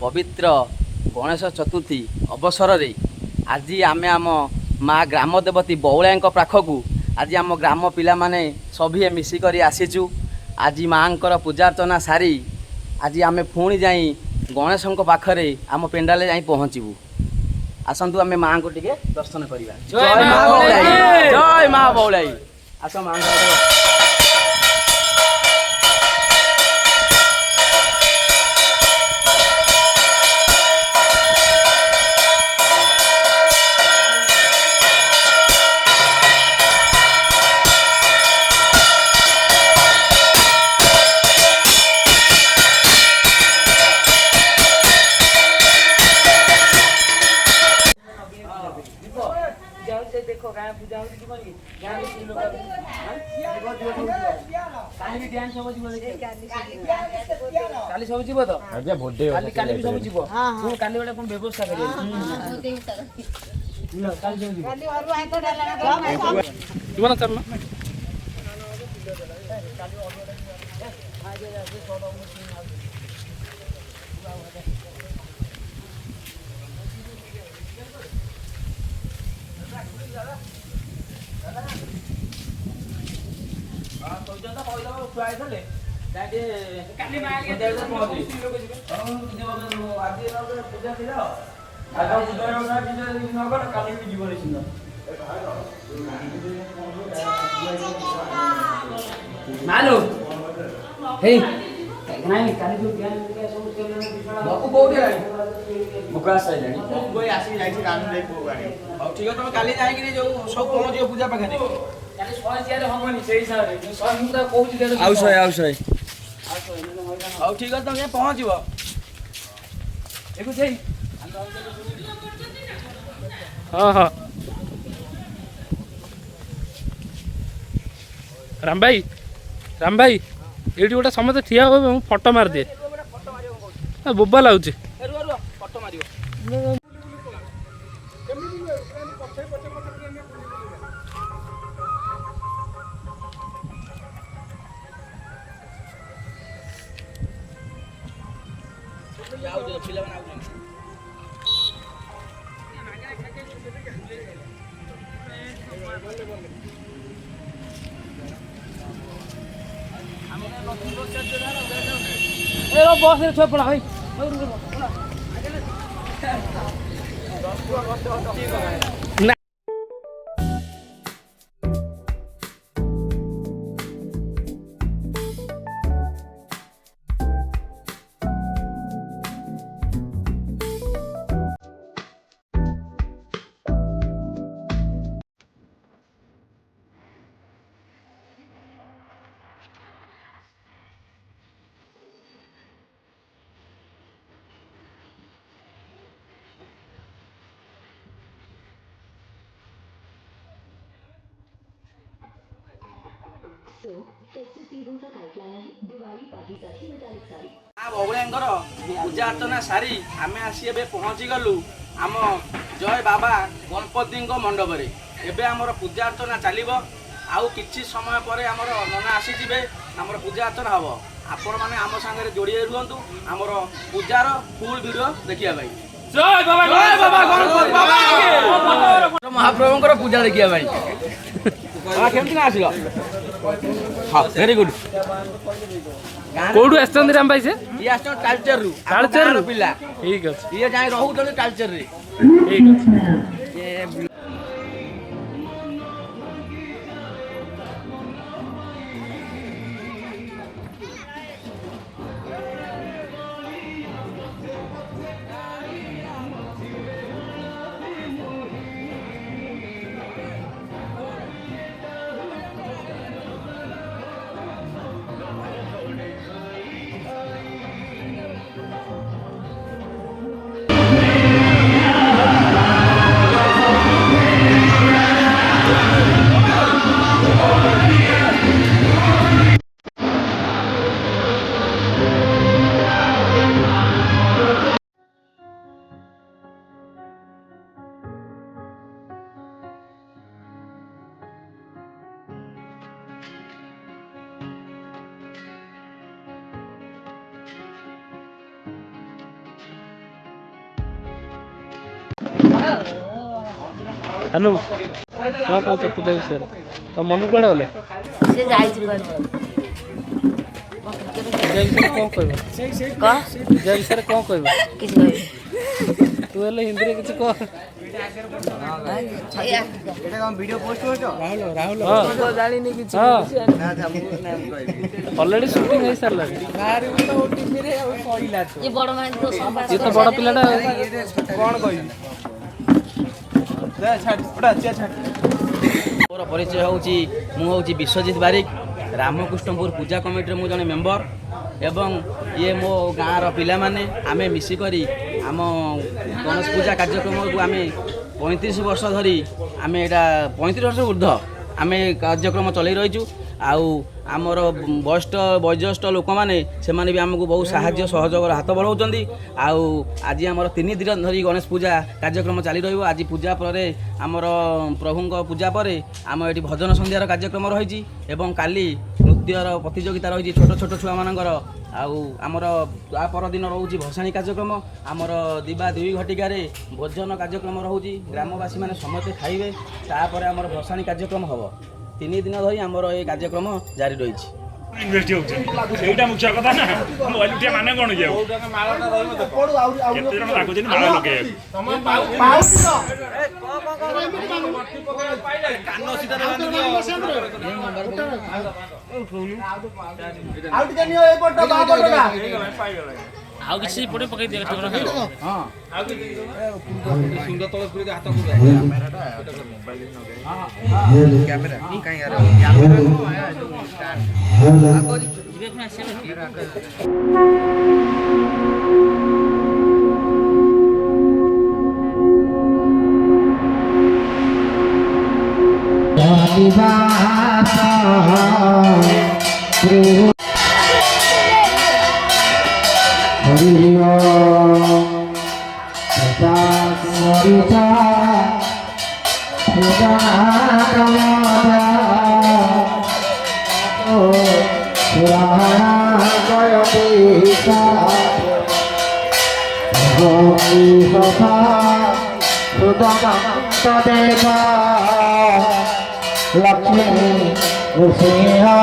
पवित्र गणेश चतुर्थी अवसर रे आज आमे आम माँ ग्राम देवती बौलिया पाखक आज आम ग्राम पिला माने सभी मिसिक आसीचु। आज माँ पूजार्चना सारी आज आमे पुणी जाई गणेश पाखरे आम पेंडाले जाई पहुँचबू। आसतु आम माँ को टिके दर्शन करवा। जय माँ बौलाई, जय माँ बौलाई। आस माँ देखो गाय पूजा होती कि बनी गाय में तीन लोग काली ध्यान सब जीव काली सब जीव तो आज्ञा बर्थडे काली काली भी सब जीव हां काली वाला कोन व्यवस्था करिए काली सब जीव काली और है तो डालना जीवन करना काली और आज आज छोड़ो मालो हे नाही काली जो ध्यान के सब बापू कोठी आइ मुकास आइ जानी कोई आसी जाई कान ले को गाडी अब ठीक है तुम काली जाई कि जो सब पहुंच जो पूजा पाखे काली 100 सियारे हमनी सेही हिसाब रे 100 मुदा कहूची दे आउ 100 आउ ठीक है तुम पहुंचबो देखो सेही हाँ हाँ राम भाई ये गोटे समस्त ठिया हो फोटो मार दिए बोबा लगुच फोटो मारियो बस छुआ पड़ा भाई पूजा अर्चना सारी आमे आसी एबे पहुँची गलु आम जय बाबा गणपति मंडप रे एबे आमर पूजा अर्चना चलिबो आउ किछि समय परे आमर नना आसी जिवे आमर पूजा अर्चना हबो आपण माने आम संगे जोड़ी रुहंतु आमर पूजार फुल वीडियो देखिया भाई। जय बाबा गणपति बाबा महाप्रभुंकर पूजा देखिया भाई। हां केमति ना आसिलो हां वेरी गुड कोडू आछन राम भाई से ये आछन कल्चर रु पिला ठीक अछि ये जाय रहू तो कल्चर रे ठीक अछि ये हेलो क्या कहते पूजा विषय तो मम्मी कड़े गले से जाइछि कोन पूजा विषय कौन कहबो का पूजा विषय कौन कहबो किछ कहै तू हेले हिंदी रे किछ कह এটা কোন ভিডিও পোস্ট করছো রাহুল हां जानि नि किछ हां না থামু নাম কইবি ऑलरेडी शूटिंग है सारला গাড়ি উল্টো ওটিপি রে ওই কইলা তো ये बड़ मान तो सब ये तो बड़ा पिलाटा কোন কইবি দে ছাড় ওটা চিয়া ছাড় ମୋର ପରିଚୟ ହେଉଛି ମୁଁ ହେଉଛି ବିଶ୍ୱଜିତ ବାରିକ ରାମକୃଷ୍ଣପୁର ପୂଜା କମିଟିର ମୁଁ ଜଣେ ମେମ୍ବର ଏବଂ ଇଏ ମୋ ଗାଁର ପିଲାମାନେ ଆମେ ମିଶିକରି ଆମ ଗଣେଶ ପୂଜା କାର୍ଯ୍ୟକ୍ରମକୁ ଆମେ 35 ବର୍ଷ ଧରି ଆମେ ଏଇଟା 35 ବର୍ଷ ଉର୍ଦ୍ଧ୍ୱ ଆମେ କାର୍ଯ୍ୟକ୍ରମ ଚଲେଇ ରହିଛୁ ଆଉ ଆମର ବୟୋଜ୍ୟେଷ୍ଠ ଲୋକମାନେ ସେମାନେ ବି ଆମକୁ ବହୁତ ସାହାଯ୍ୟ ସହଯୋଗର ହାତ ବଢ଼ାଉଛନ୍ତି ଆଉ ଆଜି ଆମର 3 ଦିନ ଧରି ଗଣେଶ ପୂଜା କାର୍ଯ୍ୟକ୍ରମ ଚାଲି ରହିବ ଆଜି ପୂଜା ପରେ ଆମର ପ୍ରଭୁଙ୍କ ପୂଜା ପରେ ଆମ ଏଠି ଭଜନ ସନ୍ଧ୍ୟାର କାର୍ଯ୍ୟକ୍ରମ ରହିଛି ଏବଂ କାଲି ନୃତ୍ୟର ପ୍ରତିଯୋଗିତା ରହିଛି ଛୋଟ ଛୋଟ ଛୁଆମାନଙ୍କର ଆଉ ଆମର ତା ପରଦିନ ରହୁଛି ଭସାଣୀ କାର୍ଯ୍ୟକ୍ରମ ଆମର ଦିବା 2 ଘଟିକାରେ ଭୋଜନ କାର୍ଯ୍ୟକ୍ରମ ରହୁଛି ଗ୍ରାମବାସୀମାନେ ସମସ୍ତେ ଖାଇବେ ତାପରେ ଆମର ଭସାଣୀ କାର୍ଯ୍ୟକ୍ରମ ହେବ 3 ଦିନ ଧରି ଆମର ଏ କାର୍ଯ୍ୟକ୍ରମ ଜାରି ରହିଛି ইনভেস্ট হচ্ছে এইটা মুখ্য কথা না মোবাইল উঠিয়া মানে কোন যাও কেতে জন লাগুছেন মালা লগে କାନ ସିଧାରେ ବାନ୍ଧି ଦିଅ ଆଉ ଟିକେ ନିଅ ଏ ପଟ ବା ପଟଟା ଆଉ କିଛି ପଡେ ପକେଇ ଦିଅ କେତେ ହଁ ଆଉ ସିଂହ ତଳେ ପୁରେଇ ହାତ କୁ କ୍ୟାମେରା କାଇଁ यार लक्ष्मी नृसिंह शरण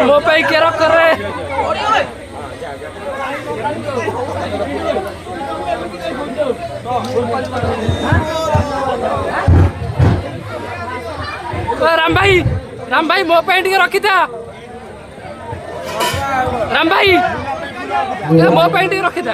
ମୋ ପାଇଁ କେର କରେ राम भाई मो ପାଇଁ ଟିକେ ରଖିଥା राम भाई मो ପାଇଁ ଟିକେ ରଖିଥା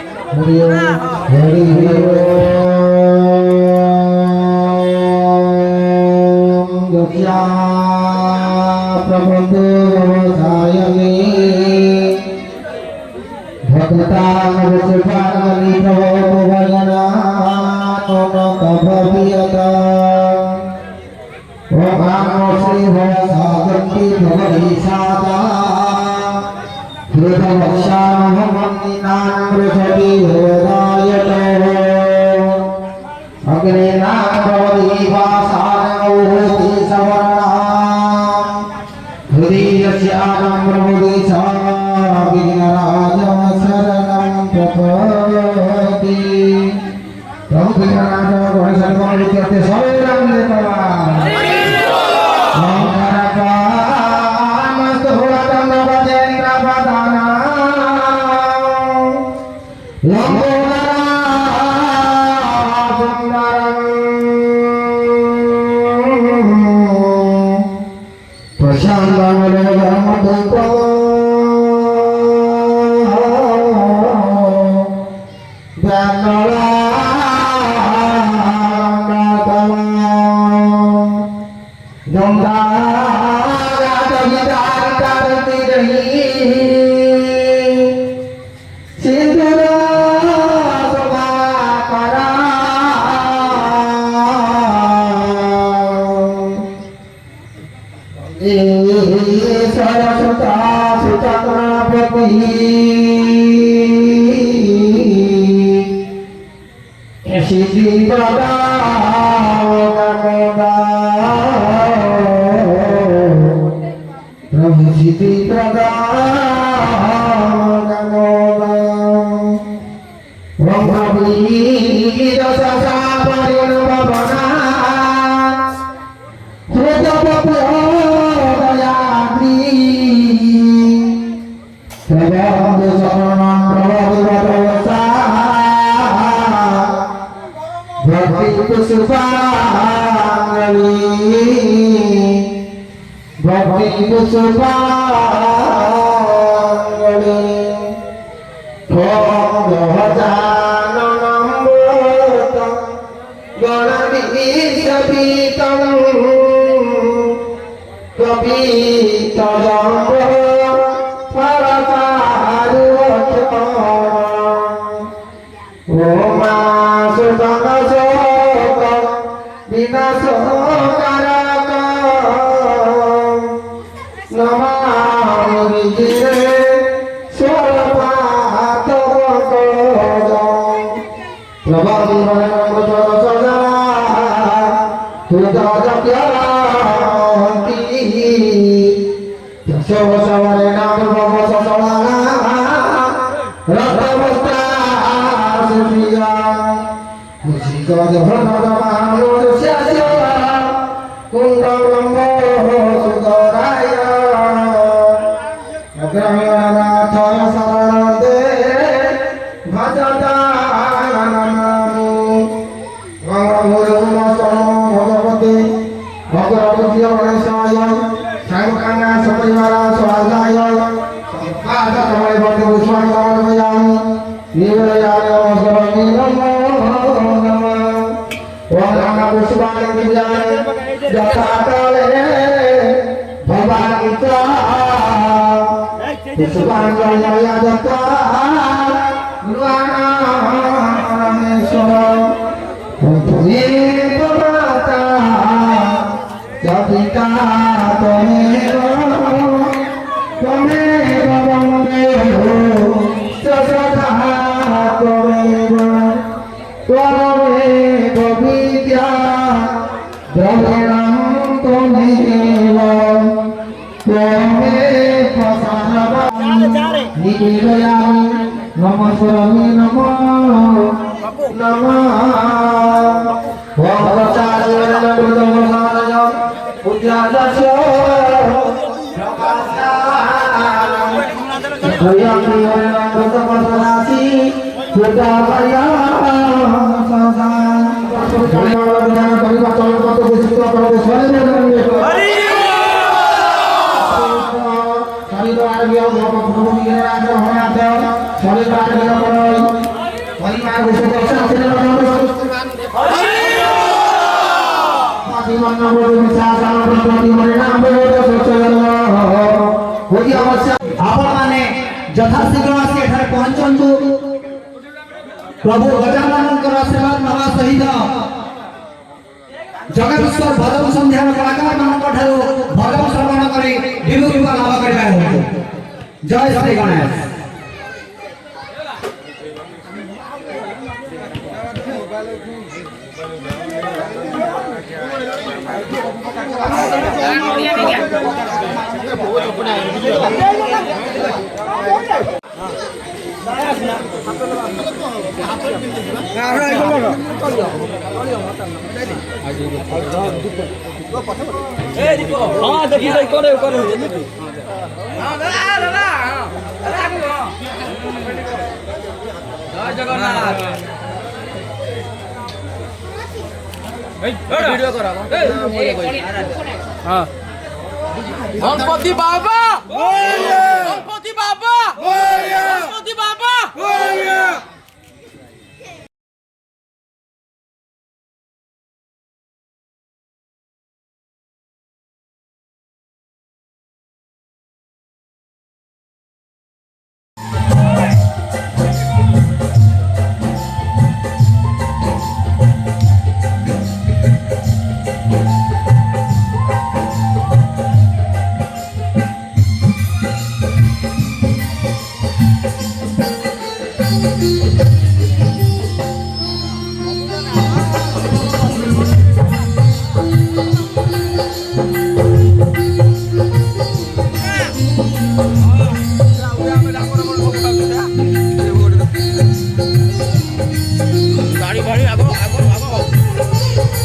Namo आपण माने यथाशीघ्र आसी एठारे पहुंचंतु प्रभु गजाननकर आशीर्वाद नवा सहित जगदीश्वर भगव संध्या कलाकार मान ठारू भगव श्रवण करी विभु लाभ करिबा जय श्री गणेश। जय जगन्नाथ वीडियो करा हाँ गणपति बाबा गणपति बाबा गणपति बाबा गाड़ी भाड़ी आगो आगो आगो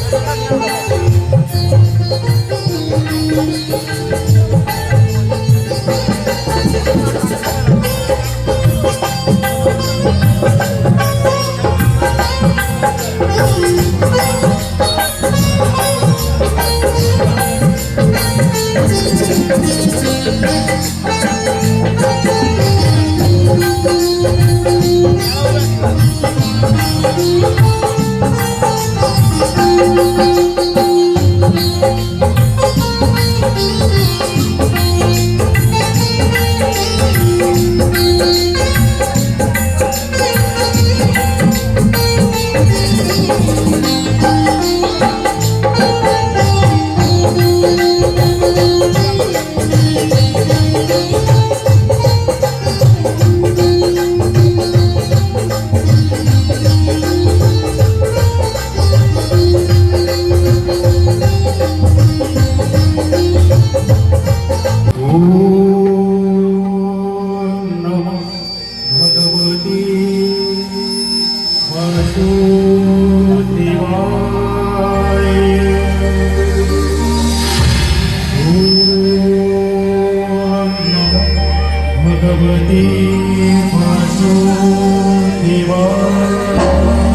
भगवती वासुदेवाय